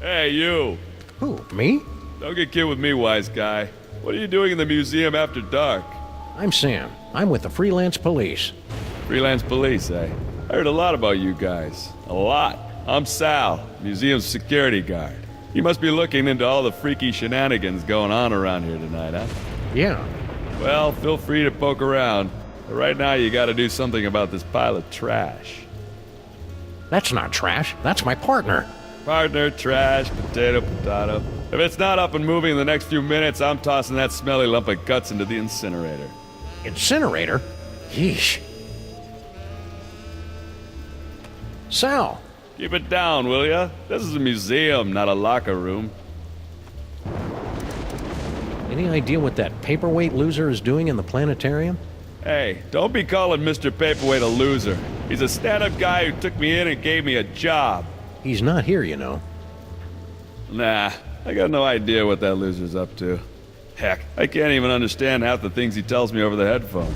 Hey, you! Who, me? Don't get kid with me, wise guy. What are you doing in the museum after dark? I'm Sam. I'm with the freelance police. Freelance police, eh? I heard a lot about you guys. A lot. I'm Sal, museum's security guard. You must be looking into all the freaky shenanigans going on around here tonight, huh? Yeah. Well, feel free to poke around. But right now you gotta do something about this pile of trash. That's not trash. That's my partner. Partner, trash, potato. If it's not up and moving in the next few minutes, I'm tossing that smelly lump of guts into the incinerator. Incinerator? Yeesh. Sal! Keep it down, will ya? This is a museum, not a locker room. Any idea what that paperweight loser is doing in the planetarium? Hey, don't be calling Mr. Paperweight a loser. He's a stand-up guy who took me in and gave me a job. He's not here, you know. Nah, I got no idea what that loser's up to. Heck, I can't even understand half the things he tells me over the headphones.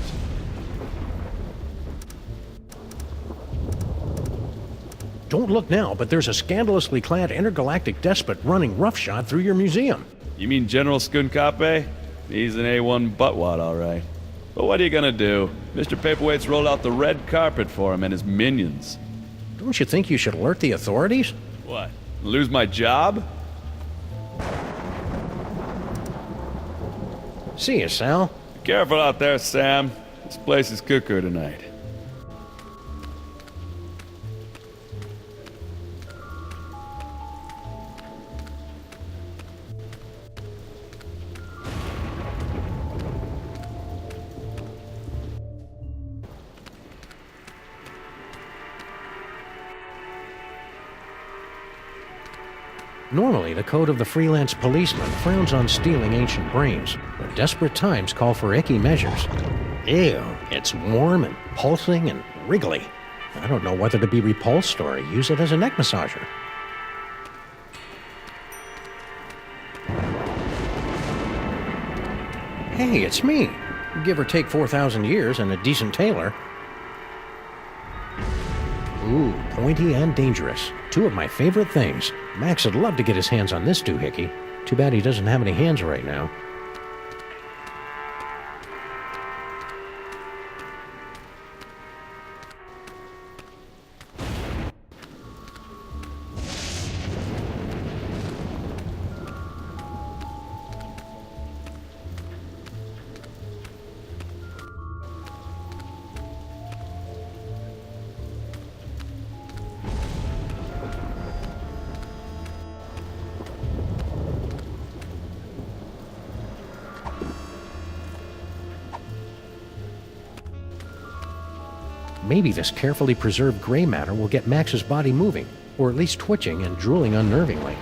Don't look now, but there's a scandalously clad intergalactic despot running roughshod through your museum. You mean General Skun-ka'pe? He's an A1 buttwad, all right. But what are you gonna do? Mr. Paperweight's rolled out the red carpet for him and his minions. Don't you think you should alert the authorities? What? Lose my job? See you, Sal. Be careful out there, Sam. This place is cuckoo tonight. Normally, the code of the freelance policeman frowns on stealing ancient brains, but desperate times call for icky measures. Ew, it's warm and pulsing and wriggly. I don't know whether to be repulsed or use it as a neck massager. Hey, it's me. Give or take 4,000 years and a decent tailor. Ooh, pointy and dangerous. Two of my favorite things. Max would love to get his hands on this doohickey. Too bad he doesn't have any hands right now. Maybe this carefully preserved gray matter will get Max's body moving, or at least twitching and drooling unnervingly.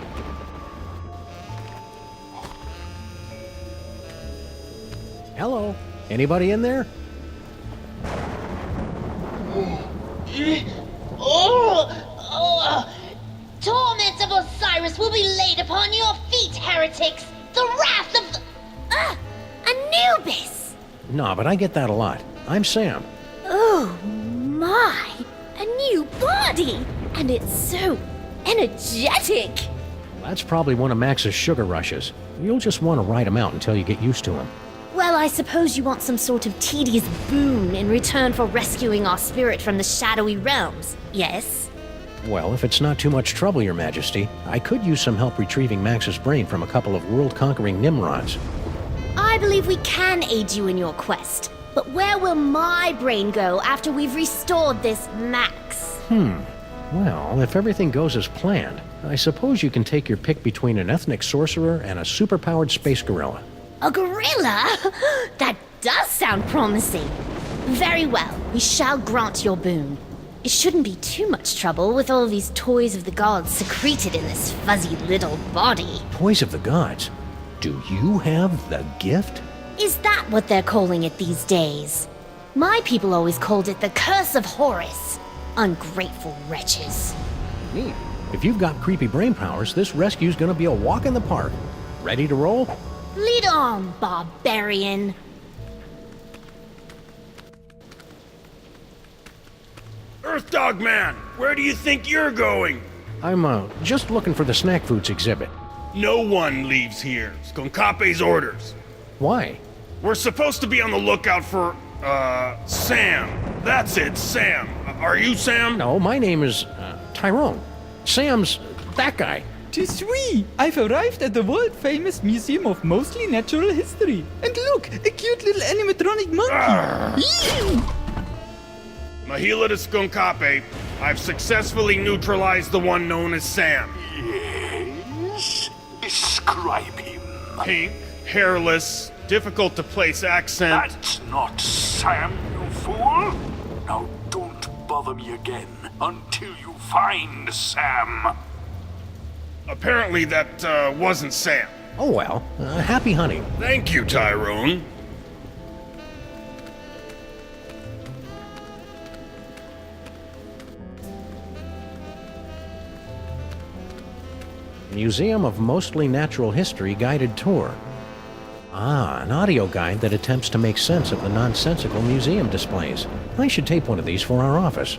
Hello? Anybody in there? Torments of Osiris will be laid upon your feet, heretics! The wrath of the... Anubis! Nah, but I get that a lot. I'm Sam. Oh my! A new body! And it's so energetic! That's probably one of Max's sugar rushes. You'll just want to ride him out until you get used to him. Well, I suppose you want some sort of tedious boon in return for rescuing our spirit from the shadowy realms, yes? Well, if it's not too much trouble, Your Majesty, I could use some help retrieving Max's brain from a couple of world-conquering Nimrods. I believe we can aid you in your quest. But where will my brain go after we've restored this Max? Well, if everything goes as planned, I suppose you can take your pick between an ethnic sorcerer and a superpowered space gorilla. A gorilla? That does sound promising. Very well, we shall grant your boon. It shouldn't be too much trouble with all these toys of the gods secreted in this fuzzy little body. Toys of the gods? Do you have the gift? Is that what they're calling it these days? My people always called it the Curse of Horus. Ungrateful wretches. Neat. If you've got creepy brain powers, this rescue's gonna be a walk in the park. Ready to roll? Lead on, barbarian. Earth Dog Man, where do you think you're going? I'm just looking for the snack foods exhibit. No one leaves here. Skun-ka'pe's orders. Why? We're supposed to be on the lookout for, Sam. That's it, Sam. Are you Sam? No, my name is Tyrone. Sam's that guy. Tis we! I've arrived at the world-famous Museum of Mostly Natural History. And look, a cute little animatronic monkey! Eee! Mahila to Skun-ka'pe, I've successfully neutralized the one known as Sam. Yes? Describe him. Pink, hairless, difficult to place accent. That's not Sam, you fool! Now don't bother me again until you find Sam. Apparently that, wasn't Sam. Oh well, happy hunting. Thank you, Tyrone. Museum of Mostly Natural History guided tour. Ah, an audio guide that attempts to make sense of the nonsensical museum displays. I should tape one of these for our office.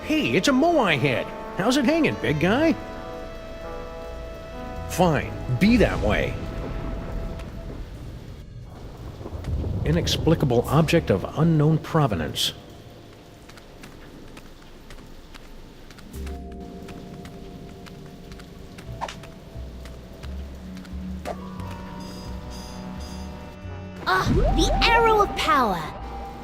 Hey, it's a moai head. How's it hanging, big guy? Fine, be that way. Inexplicable object of unknown provenance. Ah, the arrow of power.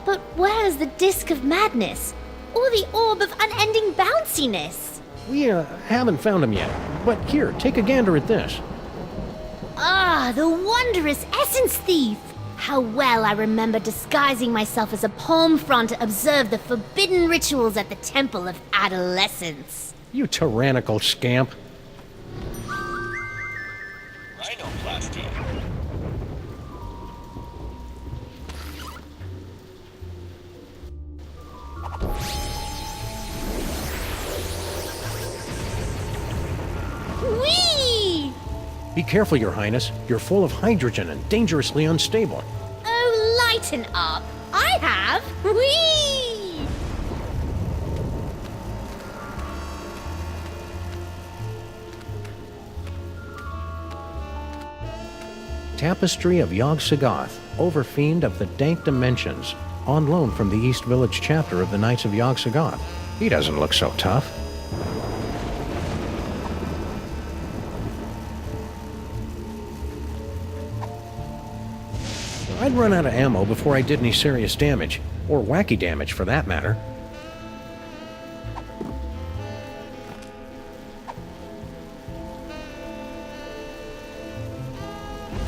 But where's the disc of madness? Or the orb of unending bounciness? We haven't found him yet, but here, take a gander at this. Ah, the wondrous essence thief! How well I remember disguising myself as a palm frond to observe the forbidden rituals at the Temple of Adolescence. You tyrannical scamp. Rhinoplasty. Whee! Be careful, Your Highness. You're full of hydrogen and dangerously unstable. Oh, lighten up. I have. Whee! Tapestry of Yog-Sothoth, Overfiend of the Dank Dimensions, on loan from the East Village chapter of the Knights of Yog-Sothoth. He doesn't look so tough. I'd run out of ammo before I did any serious damage, or wacky damage for that matter.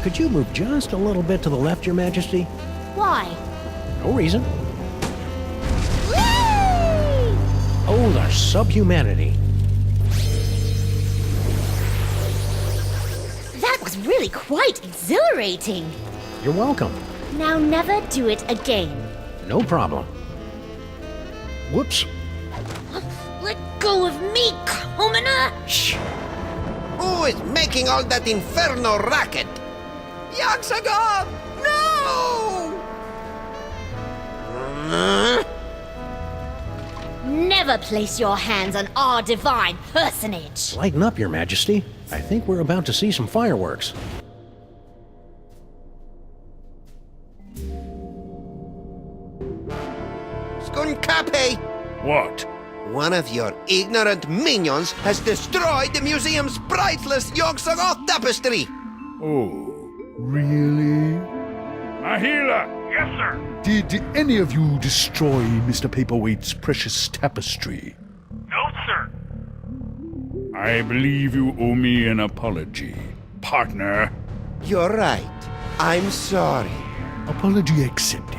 Could you move just a little bit to the left, Your Majesty? Why? No reason. Whee! Oh, the subhumanity. That was really quite exhilarating. You're welcome. Now never do it again. No problem. Whoops. Let go of me, commoner! Shh. Who is making all that inferno racket? Yog-Sothoth! No! Never place your hands on our divine personage. Lighten up, Your Majesty. I think we're about to see some fireworks. Skun-ka'pe! What? One of your ignorant minions has destroyed the museum's priceless Yog-Sothoth tapestry! Oh, really? Mahila! Yes, sir. Did any of you destroy Mr. Paperwaite's precious tapestry? No, sir. I believe you owe me an apology, partner. You're right. I'm sorry. Apology accepted.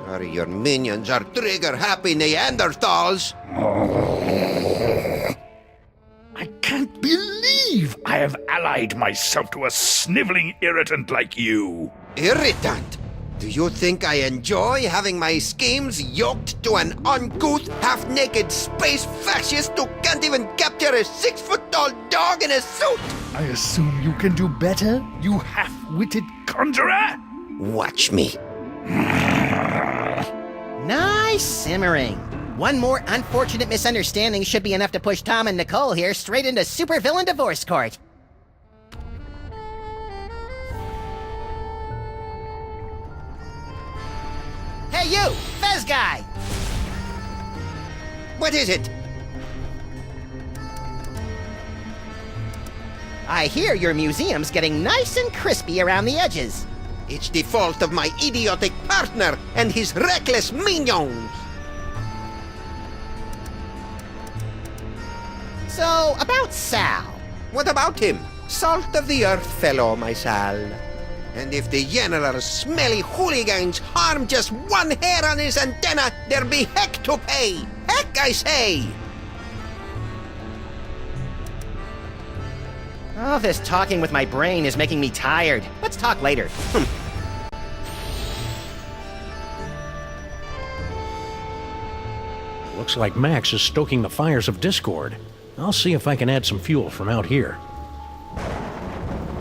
Sorry, your minions are trigger-happy Neanderthals. I can't believe I have allied myself to a sniveling irritant like you. Irritant? Do you think I enjoy having my schemes yoked to an uncouth, half-naked space fascist who can't even capture a 6-foot-tall dog in a suit? I assume you can do better, you half-witted conjurer? Watch me. Nice simmering. One more unfortunate misunderstanding should be enough to push Tom and Nicole here straight into supervillain divorce court. Hey you, Fez guy! What is it? I hear your museum's getting nice and crispy around the edges. It's the fault of my idiotic partner and his reckless minions. So, about Sal. What about him? Salt of the earth fellow, my Sal. And if the general's smelly hooligans harm just one hair on his antenna, there'll be heck to pay. Heck, I say! Oh, this talking with my brain is making me tired. Let's talk later. Looks like Max is stoking the fires of discord. I'll see if I can add some fuel from out here.